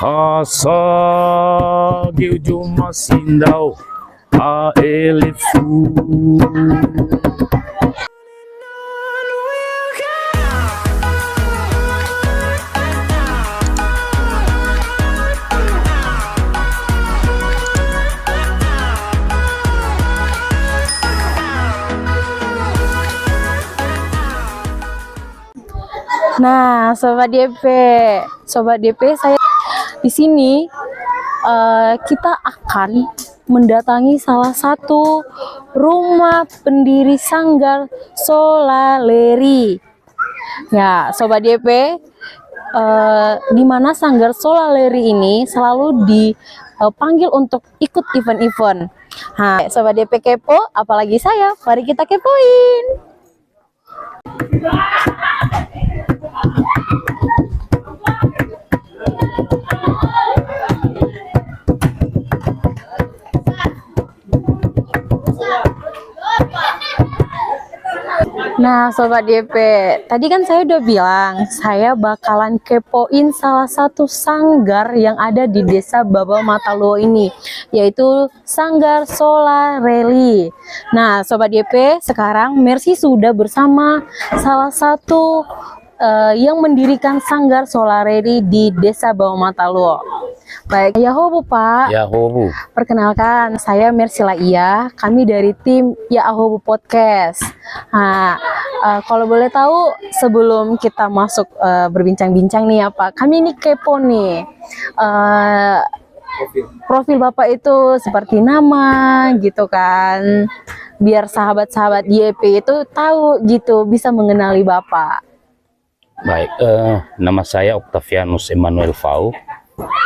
Rasa di ujung Masindau Elefu. Nah, Sobat DP, saya di sini kita akan mendatangi salah satu rumah pendiri Sanggar Solaleri. Ya, Sobat DP, di mana Sanggar Solaleri ini selalu dipanggil untuk ikut event-event. Nah, Sobat DP kepo, apalagi saya, mari kita kepoin. Nah, Sobat DP, tadi kan saya udah bilang saya bakalan kepoin salah satu sanggar yang ada di Desa Baba Mataluo ini, yaitu Sanggar Solaleri. Nah, Sobat DP, sekarang Mercy sudah bersama salah satu yang mendirikan Sanggar Solaleri di Desa Baba Mataluo. Baik, Yaho Bu Pak. Yaho Bu. Perkenalkan, saya Mercy Laia. Kami dari tim Yaho Bu Podcast. Nah, kalau boleh tahu sebelum kita masuk berbincang-bincang nih ya Pak, kami ini kepo nih. Profil Bapak itu seperti nama gitu kan. Biar sahabat-sahabat YP itu tahu gitu, bisa mengenali Bapak. Baik, nama saya Octavianus Emmanuel Fau.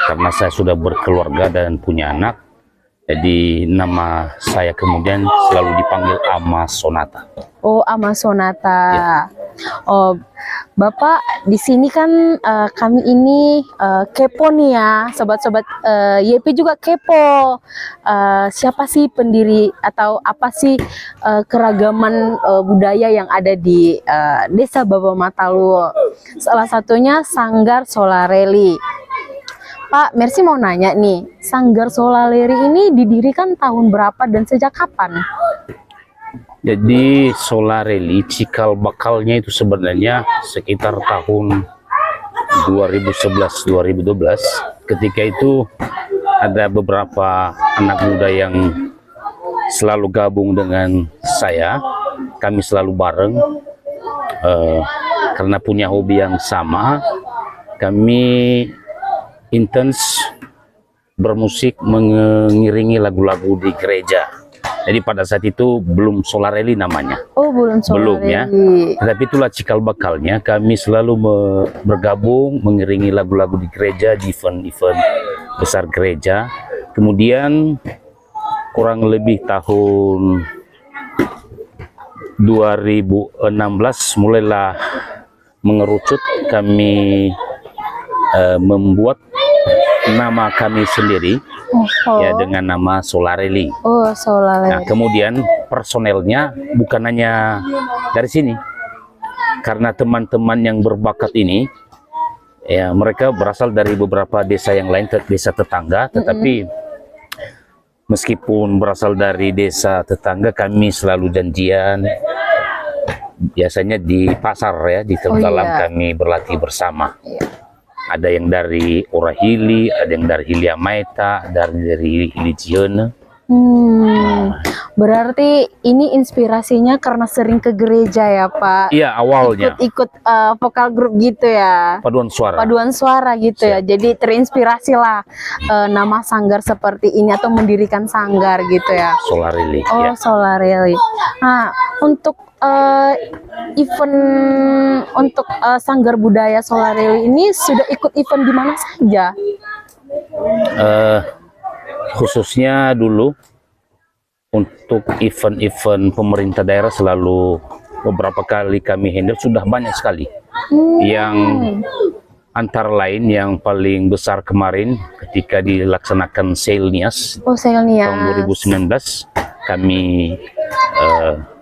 Karena saya sudah berkeluarga dan punya anak, jadi nama saya kemudian selalu dipanggil Ama Sonata. Oh, Ama Sonata. Ya. Oh, Bapak di sini kan kami ini kepo nih ya, sobat-sobat YP juga kepo. Siapa sih pendiri atau apa sih keragaman budaya yang ada di Desa Baba Mataluo? Salah satunya Sanggar Solaleri. Pak, Mercy mau nanya nih, Sanggar Solaleri ini didirikan tahun berapa dan sejak kapan? Jadi Solaleri cikal bakalnya itu sebenarnya sekitar tahun 2011-2012. Ketika itu ada beberapa anak muda yang selalu gabung dengan saya. Kami selalu bareng karena punya hobi yang sama. Kami intens bermusik, mengiringi lagu-lagu di gereja. Jadi pada saat itu belum Solaleri namanya. Oh, belum Solaleri. Belum ya. Tapi itulah cikal bakalnya. Kami selalu bergabung, mengiringi lagu-lagu di gereja, di event-event besar gereja. Kemudian kurang lebih tahun 2016 mulailah mengerucut, kami membuat nama kami sendiri, ya, dengan nama Solaleri. Oh, Solaleri. Nah, kemudian personelnya bukan hanya dari sini, karena teman-teman yang berbakat ini, ya, mereka berasal dari beberapa desa yang lain, desa tetangga, tetapi meskipun berasal dari desa tetangga, kami selalu janjian, biasanya di pasar ya, di Tegalam kami berlatih bersama. Ada yang dari Orahili, ada yang dari Hiliamaita, dari Hili Cione. Berarti ini inspirasinya karena sering ke gereja ya Pak? Iya, awalnya. Ikut vokal grup gitu ya? Paduan suara. Paduan suara gitu ya. Jadi terinspirasi lah nama sanggar seperti ini atau mendirikan sanggar gitu ya? Solaleri. Oh, ya. Solaleri. Nah, untuk event untuk Sanggar Budaya Solaleri ini sudah ikut event di mana saja? Khususnya dulu untuk event-event pemerintah daerah selalu beberapa kali kami handle, sudah banyak sekali. Yang antara lain yang paling besar kemarin ketika dilaksanakan Seilnias, tahun 2019, kami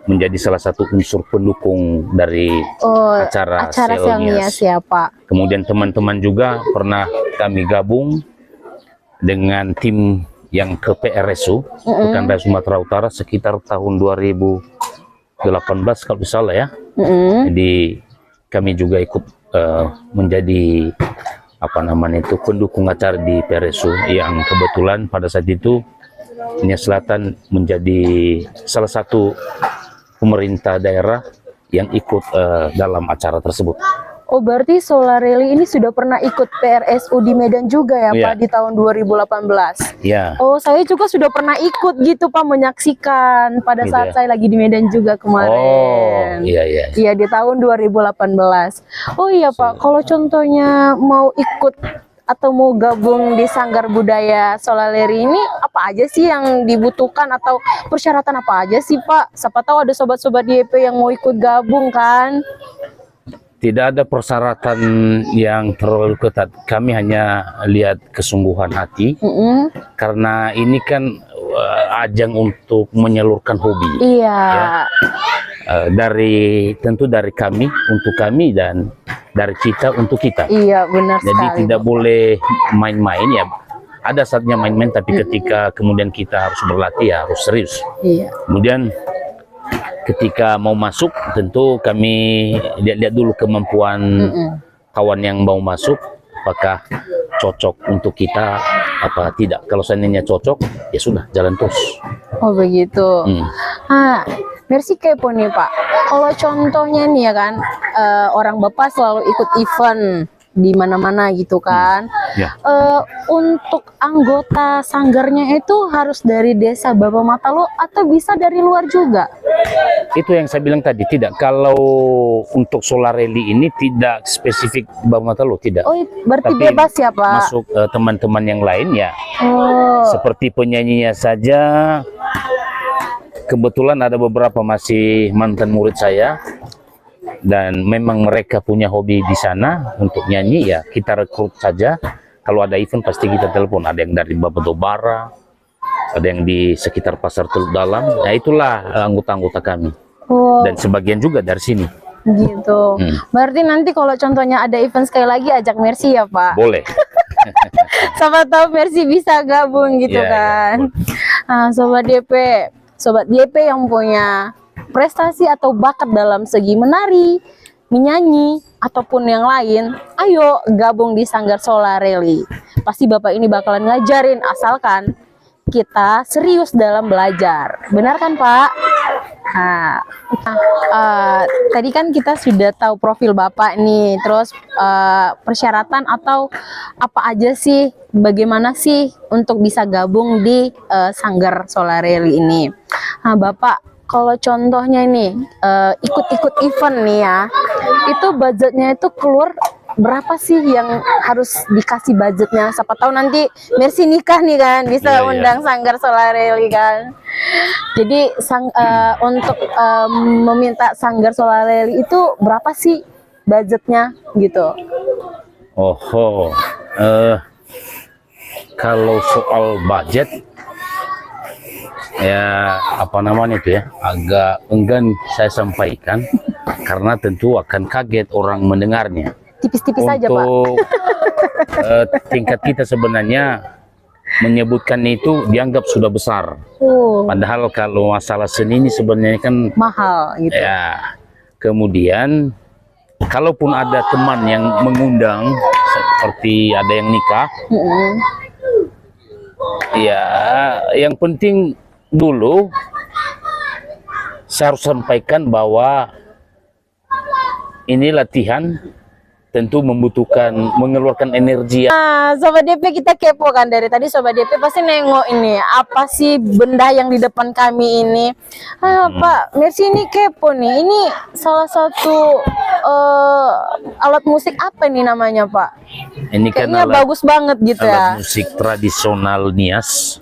menjadi salah satu unsur pendukung dari acara Sel Nias ya Pak. Kemudian teman-teman juga pernah kami gabung dengan tim yang ke PRSU, Pekan Raya Sumatera Utara sekitar tahun 2018 kalau tidak salah ya. Jadi kami juga ikut menjadi pendukung acara di PRSU yang kebetulan pada saat itu Nias Selatan menjadi salah satu pemerintah daerah yang ikut dalam acara tersebut. Oh, berarti Solareli ini sudah pernah ikut PRSU di Medan juga ya Pak di tahun 2018? Iya. Oh, saya juga sudah pernah ikut gitu Pak, menyaksikan pada saat saya lagi di Medan juga kemarin. Oh, iya. Iya, di tahun 2018. Oh iya Pak, kalau contohnya mau ikut atau mau gabung di Sanggar Budaya Solareli ini, apa aja sih yang dibutuhkan atau persyaratan apa aja sih Pak? Siapa tahu ada sobat-sobat YP yang mau ikut gabung kan? Tidak ada persyaratan yang terlalu ketat. Kami hanya lihat kesungguhan hati, karena ini kan ajang untuk menyalurkan hobi. Iya. Ya. Tentu dari kami untuk kami dan dari kita untuk kita. Iya, benar sekali. Jadi tidak boleh main-main ya. Ada saatnya main-main, tapi ketika kemudian kita harus berlatih ya harus serius. Iya. Kemudian ketika mau masuk tentu kami lihat dulu kemampuan kawan yang mau masuk, apakah cocok untuk kita apa tidak. Kalau seandainya cocok ya sudah, jalan terus. Oh begitu. Mercy kepo nih Pak, kalau contohnya nih ya kan, orang Bapak selalu ikut event di mana-mana gitu kan. Untuk anggota sanggarnya itu harus dari desa Bapak Matalo atau bisa dari luar juga? Itu yang saya bilang tadi, tidak. Kalau untuk Solareli ini tidak spesifik Bapak Matalo, tidak. Oh, berarti tapi bebas ya Pak? Masuk teman-teman yang lain ya. Seperti penyanyinya saja, kebetulan ada beberapa masih mantan murid saya. Dan memang mereka punya hobi di sana untuk nyanyi, ya kita rekrut saja. Kalau ada event pasti kita telepon. Ada yang dari Babetobara, ada yang di sekitar Pasar Teluk Dalam. Nah itulah anggota-anggota kami. Dan sebagian juga dari sini. Gitu. Berarti nanti kalau contohnya ada event sekali lagi ajak Mercy ya Pak? Boleh. Siapa tahu Mercy bisa gabung gitu kan. Nah, Sobat YP yang punya prestasi atau bakat dalam segi menari, menyanyi, ataupun yang lain, ayo gabung di Sanggar Solareli. Pasti Bapak ini bakalan ngajarin, asalkan kita serius dalam belajar. Benar kan Pak? Tadi kan kita sudah tahu profil Bapak nih, terus persyaratan atau apa aja sih, bagaimana sih untuk bisa gabung di Sanggar Solareli ini. Bapak, kalau contohnya ini ikut-ikut event nih ya, itu budgetnya itu keluar berapa sih yang harus dikasih budgetnya? Siapa tahu nanti Mercy nikah nih kan, bisa undang Sanggar Solareli kan. Jadi untuk meminta Sanggar Solareli itu berapa sih budgetnya gitu? Kalau soal budget ya agak enggan saya sampaikan karena tentu akan kaget orang mendengarnya. Tipis-tipis saja Pak. Untuk tingkat kita sebenarnya menyebutkan itu dianggap sudah besar. Padahal kalau masalah seni ini sebenarnya kan mahal gitu. Ya. Kemudian kalaupun ada teman yang mengundang seperti ada yang nikah, ya yang penting dulu saya harus sampaikan bahwa ini latihan tentu membutuhkan mengeluarkan energi. Sobat DP, kita kepo kan dari tadi. Sobat DP pasti nengok ini apa sih benda yang di depan kami ini. Pak Mercy ini kepo nih, ini salah satu alat musik apa nih namanya Pak? Ini kan kayaknya bagus banget gitu ya. Alat musik tradisional Nias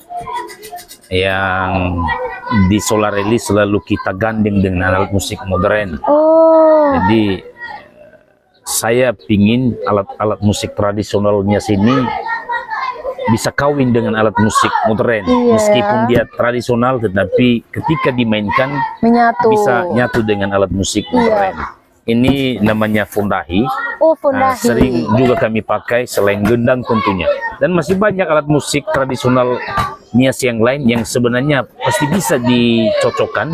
yang di Solareli selalu kita gandeng dengan alat musik modern. Jadi saya pingin alat-alat musik tradisionalnya sini bisa kawin dengan alat musik modern. Iya. Meskipun dia tradisional, tetapi ketika dimainkan Menyatu. bisa nyatu dengan alat musik modern. Ini namanya fondahi. Oh, Nah, fondahi. sering juga kami pakai selain gendang tentunya. Dan masih banyak alat musik tradisional Nias yang lain yang sebenarnya pasti bisa dicocokkan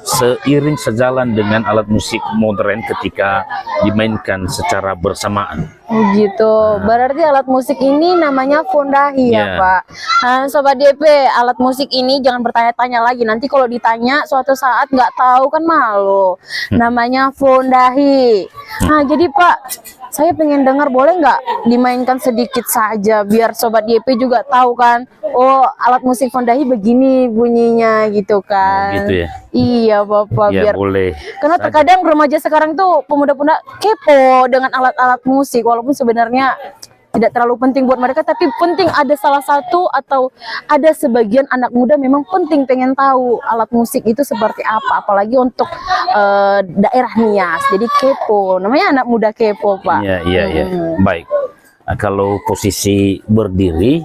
seiring sejalan dengan alat musik modern ketika dimainkan secara bersamaan. Oh gitu. Berarti alat musik ini namanya fondahi ya, Ya. Pak. Nah, Sobat DP, alat musik ini jangan bertanya-tanya lagi. Nanti kalau ditanya suatu saat nggak tahu kan malu. Namanya fondahi. Nah, jadi Pak, saya pengen dengar, boleh nggak dimainkan sedikit saja biar Sobat DP juga tahu kan. Oh, alat musik fondahi begini bunyinya gitu kan. Gitu ya. Iya, Bapak, Ya biar boleh. karena terkadang remaja sekarang tuh pemuda-pemuda kepo dengan alat-alat musik, walaupun sebenarnya tidak terlalu penting buat mereka, tapi penting ada salah satu atau ada sebagian anak muda memang penting pengen tahu alat musik itu seperti apa, apalagi untuk daerah Nias. Jadi kepo, namanya anak muda kepo, Pak. Iya, iya, iya. Baik. Nah, kalau posisi berdiri,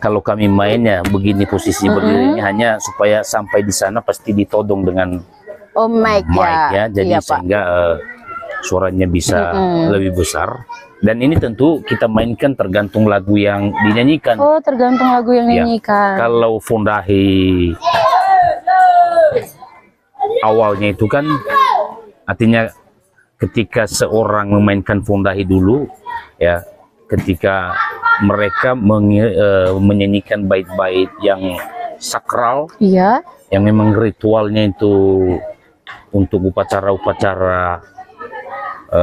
kalau kami mainnya begini posisi berdirinya hanya supaya sampai di sana pasti ditodong dengan Oh, mic mic ya. ya, jadi Iya, Pak. sehingga suaranya bisa lebih besar. Dan ini tentu kita mainkan tergantung lagu yang dinyanyikan. Oh, tergantung lagu yang Ya. dinyanyikan. Kalau fondahi awalnya itu kan artinya ketika seorang memainkan fondahi dulu ya, ketika mereka menyanyikan bait-bait yang sakral, Iya. yang memang ritualnya itu untuk upacara-upacara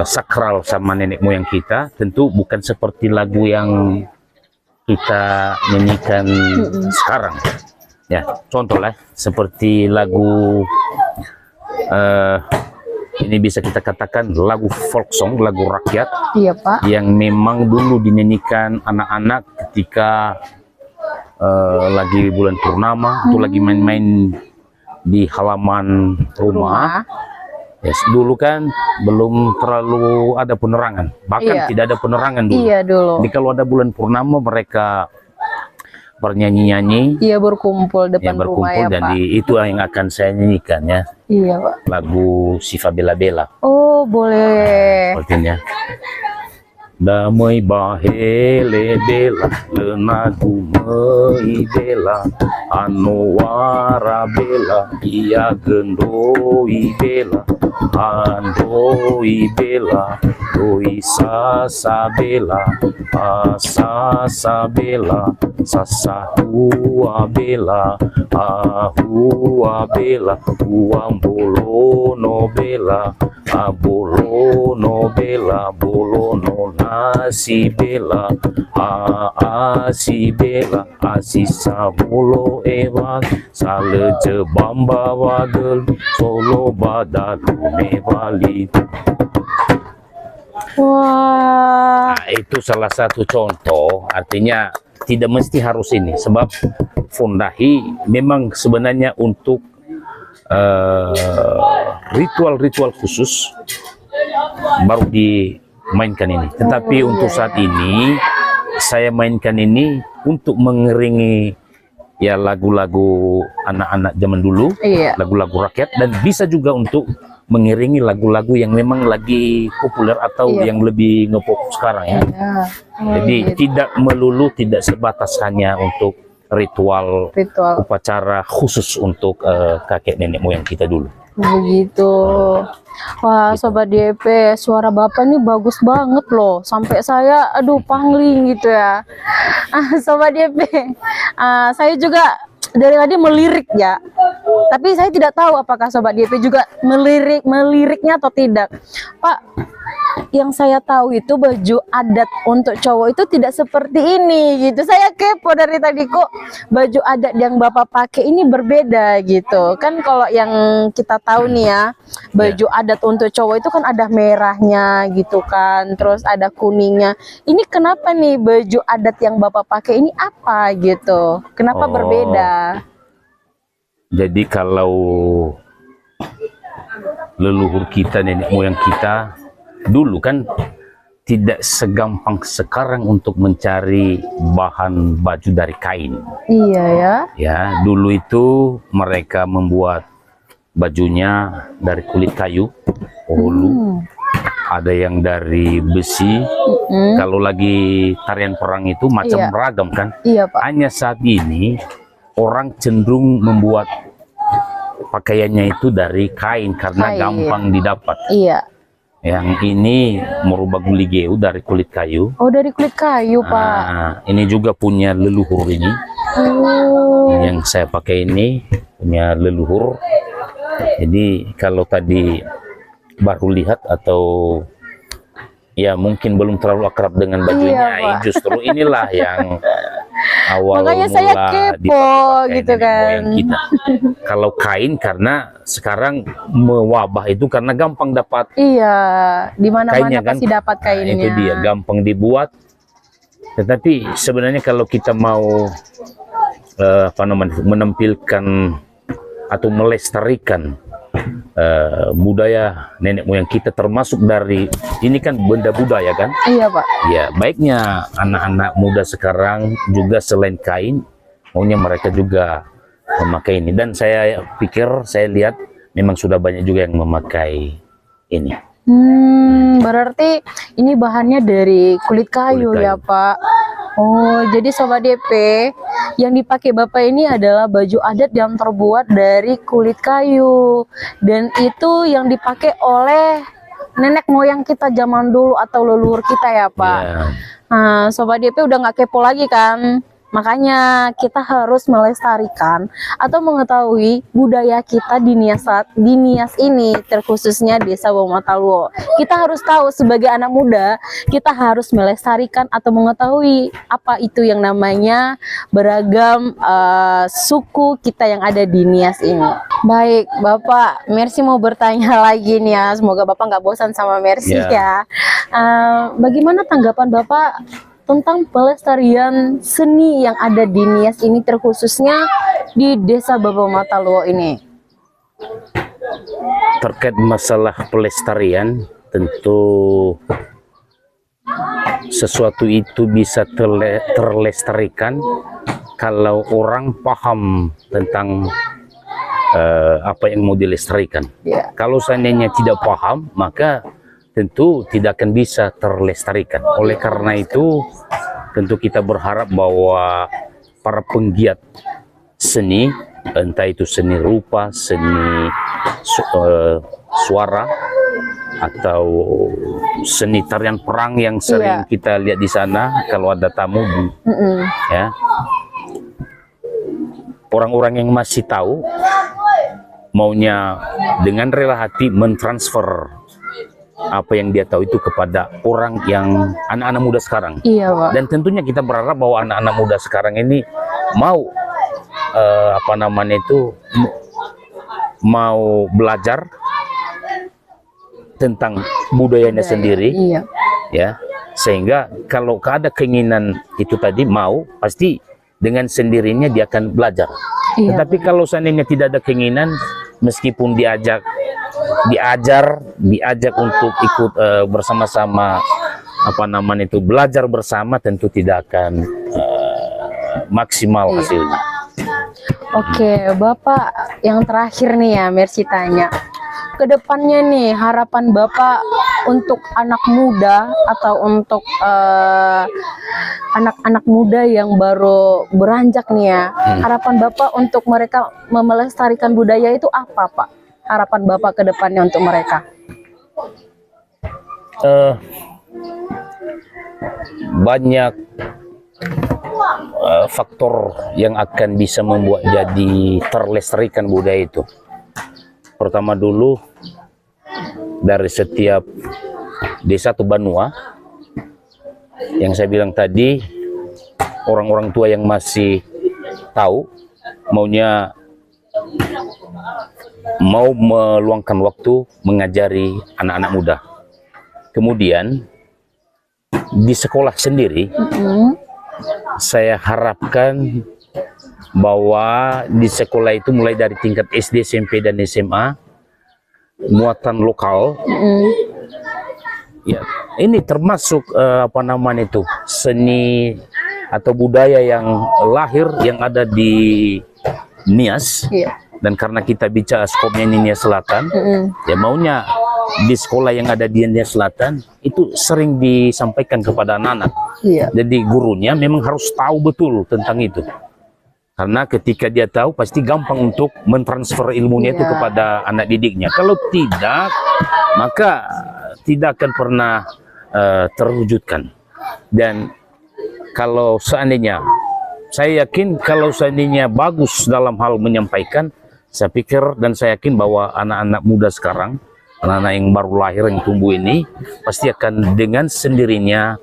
sakral sama nenek moyang kita, tentu bukan seperti lagu yang kita nyanyikan sekarang. Ya, contoh lah seperti lagu ini bisa kita katakan lagu folk song, lagu rakyat Iya, Pak. yang memang dulu dinyanyikan anak-anak ketika lagi bulan purnama atau lagi main-main di halaman rumah. Yes, dulu kan belum terlalu ada penerangan, bahkan Iya. tidak ada penerangan dulu. Iya, dulu. Jadi kalau ada bulan purnama mereka bernyanyi-nyanyi, Iya, berkumpul depan yang rumah berkumpul, ya, dan Pak. itu yang akan saya nyanyikan ya, Iya, Pak. lagu Siva Bela Bela. Oh, boleh. Sepertinya. Damai bahele bela lenagu mei bela anuara bela ia gendoi bela andoi bela doi sasa bela asasa bela sasa hua bela ahua bela uambolono bela abolono bela bolono nasi bela aasi bela asisa mulo ewan saleje bamba wagel solo badalu nevali. Wah. Nah, itu salah satu contoh, artinya tidak mesti harus ini, sebab fondahi memang sebenarnya untuk ritual-ritual khusus baru dimainkan ini. Tetapi untuk saat ini saya mainkan ini untuk mengiringi ya lagu-lagu anak-anak zaman dulu, Iya. lagu-lagu rakyat, dan bisa juga untuk mengiringi lagu-lagu yang memang lagi populer atau Iya. yang lebih ngepop sekarang ya. Ya. Jadi tidak melulu, tidak sebatas hanya untuk ritual upacara khusus untuk kakek nenek moyang kita dulu. Begitu. Wah, Sobat DP, suara Bapak ini bagus banget loh. Sampai saya, aduh, pangling gitu ya. Sobat DP, saya juga dari tadi melirik ya. Tapi saya tidak tahu apakah Sobat DP juga meliriknya atau tidak. Pak, yang saya tahu itu baju adat untuk cowok itu tidak seperti ini gitu. Saya kepo dari tadi, kok baju adat yang Bapak pakai ini berbeda gitu. Kan kalau yang kita tahu nih ya, baju adat untuk cowok itu kan ada merahnya gitu kan, terus ada kuningnya. Ini kenapa nih baju adat yang Bapak pakai ini apa gitu? Kenapa berbeda? Jadi kalau leluhur kita, nenek moyang kita dulu kan tidak segampang sekarang untuk mencari bahan baju dari kain. Iya ya. Ya, dulu itu mereka membuat bajunya dari kulit kayu, ulu. Ada yang dari besi. Kalau lagi tarian perang itu macam Iya. beragam kan. Iya Pak. Hanya saat ini orang cenderung membuat pakaiannya itu dari kain karena Kain. gampang didapat. Iya. Yang ini merubah guligeu dari kulit kayu. Oh dari kulit kayu Pak. Nah, ini juga punya leluhur ini. Oh. Yang saya pakai ini punya leluhur. Jadi kalau tadi baru lihat atau ya mungkin belum terlalu akrab dengan bajunya, Iya, Pak. justru inilah yang awal Makanya saya mula kepo dipakai gitu nenek kan. moyang kita. Kalau kain karena sekarang mewabah itu karena gampang dapat Iya, di mana-mana kainnya kan. pasti dapat Nah, kainnya. itu dia gampang dibuat. Tetapi sebenarnya kalau kita mau apa namanya menampilkan atau melestarikan budaya nenek moyang kita, termasuk dari ini kan benda budaya kan. Iya Pak. Ya, baiknya anak-anak muda sekarang juga selain kain, maunya mereka juga memakai ini. Dan saya pikir, saya lihat memang sudah banyak juga yang memakai ini. Berarti ini bahannya dari kulit kayu, Kulit kayu. ya Pak. Oh, jadi Sobat DP, yang dipakai Bapak ini adalah baju adat yang terbuat dari kulit kayu. Dan itu yang dipakai oleh nenek moyang kita zaman dulu atau leluhur kita ya Pak. Ya, Nah, Sobat DP udah nggak kepo lagi kan? Makanya kita harus melestarikan atau mengetahui budaya kita di Nias ini, terkhususnya Desa Bawamataluo. Kita harus tahu sebagai anak muda, kita harus melestarikan atau mengetahui apa itu yang namanya beragam suku kita yang ada di Nias ini. Baik, Bapak, Mercy mau bertanya lagi nih ya. Semoga Bapak nggak bosan sama Mercy ya. Bagaimana tanggapan Bapak tentang pelestarian seni yang ada di Nias ini, terkhususnya di Desa Bawamataluo ini? terkait masalah pelestarian, tentu sesuatu itu bisa terlestarikan kalau orang paham tentang apa yang mau dilestarikan. Ya. Kalau seandainya tidak paham, maka tentu tidak akan bisa terlestarikan. Oleh karena itu, tentu kita berharap bahwa para penggiat seni, entah itu seni rupa, seni suara, atau seni tarian perang yang sering kita lihat di sana, kalau ada tamu, ya, orang-orang yang masih tahu maunya dengan rela hati mentransfer apa yang dia tahu itu kepada orang yang anak-anak muda sekarang. Iya, Pak. Dan tentunya kita berharap bahwa anak-anak muda sekarang ini mau apa namanya itu mau belajar tentang budayanya sendiri. Iya. Ya, sehingga kalau ada keinginan itu tadi mau, pasti dengan sendirinya dia akan belajar. Iya. Tetapi kalau seandainya tidak ada keinginan, meskipun diajak untuk ikut bersama-sama apa namanya itu belajar bersama, tentu tidak akan maksimal hasilnya. Oke, Bapak, yang terakhir nih ya, Mercy tanya. Kedepannya nih, harapan Bapak untuk anak muda atau untuk anak-anak muda yang baru beranjak nih ya, harapan Bapak untuk mereka melestarikan budaya itu apa, Pak? Harapan Bapak ke depannya untuk mereka? Banyak faktor yang akan bisa membuat jadi terlestarikan budaya itu. Pertama dulu, dari setiap desa atau banua, yang saya bilang tadi, orang-orang tua yang masih tahu maunya mau meluangkan waktu mengajari anak-anak muda. Kemudian di sekolah sendiri, saya harapkan bahwa di sekolah itu mulai dari tingkat SD, SMP, dan SMA, muatan lokal, ya, ini termasuk apa namanya itu, seni atau budaya yang lahir yang ada di Nias. Iya. Dan karena kita bicara skopnya ini Nias Selatan, ya maunya di sekolah yang ada di Nias Selatan itu sering disampaikan kepada anak-anak. Iya. Jadi gurunya memang harus tahu betul tentang itu. Karena ketika dia tahu pasti gampang untuk mentransfer ilmunya itu kepada anak didiknya. Kalau tidak, maka tidak akan pernah terwujudkan. Dan kalau seandainya, saya yakin kalau seandainya bagus dalam hal menyampaikan, saya pikir dan saya yakin bahwa anak-anak muda sekarang, anak-anak yang baru lahir yang tumbuh ini, pasti akan dengan sendirinya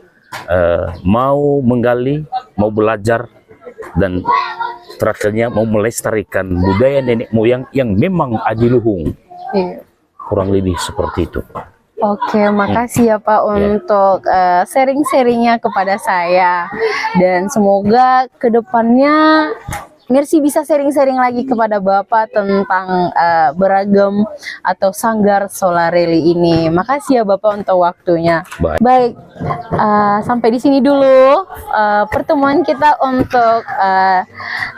mau menggali, mau belajar, dan terakhirnya mau melestarikan budaya nenek moyang yang memang adiluhung. Iya. Kurang lebih seperti itu. Oke, makasih ya Pak untuk sharing-sharingnya kepada saya, dan semoga kedepannya Mercy bisa sharing-sharing lagi kepada Bapak tentang beragam atau sanggar Solareli ini. Makasih ya Bapak untuk waktunya. Baik, sampai di sini dulu pertemuan kita untuk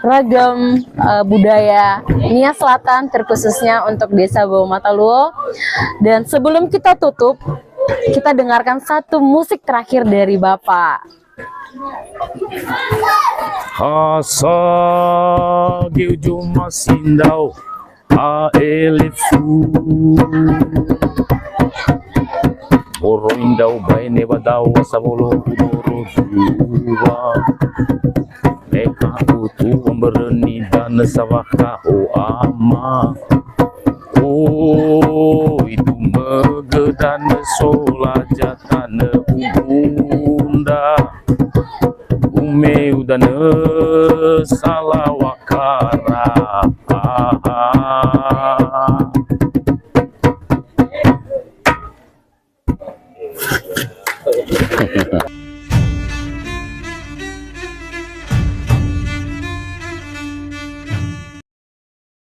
ragam budaya Nias Selatan, terkhususnya untuk Desa Bawah Mataluo. Dan sebelum kita tutup, kita dengarkan satu musik terakhir dari Bapak. Hasa di ujung masindau a elefu Boro indau baine badau sabolo boro dua Meka utu berani dan sawaka o ama Oh itu megedan sola jatane ubunda Ume udane salawa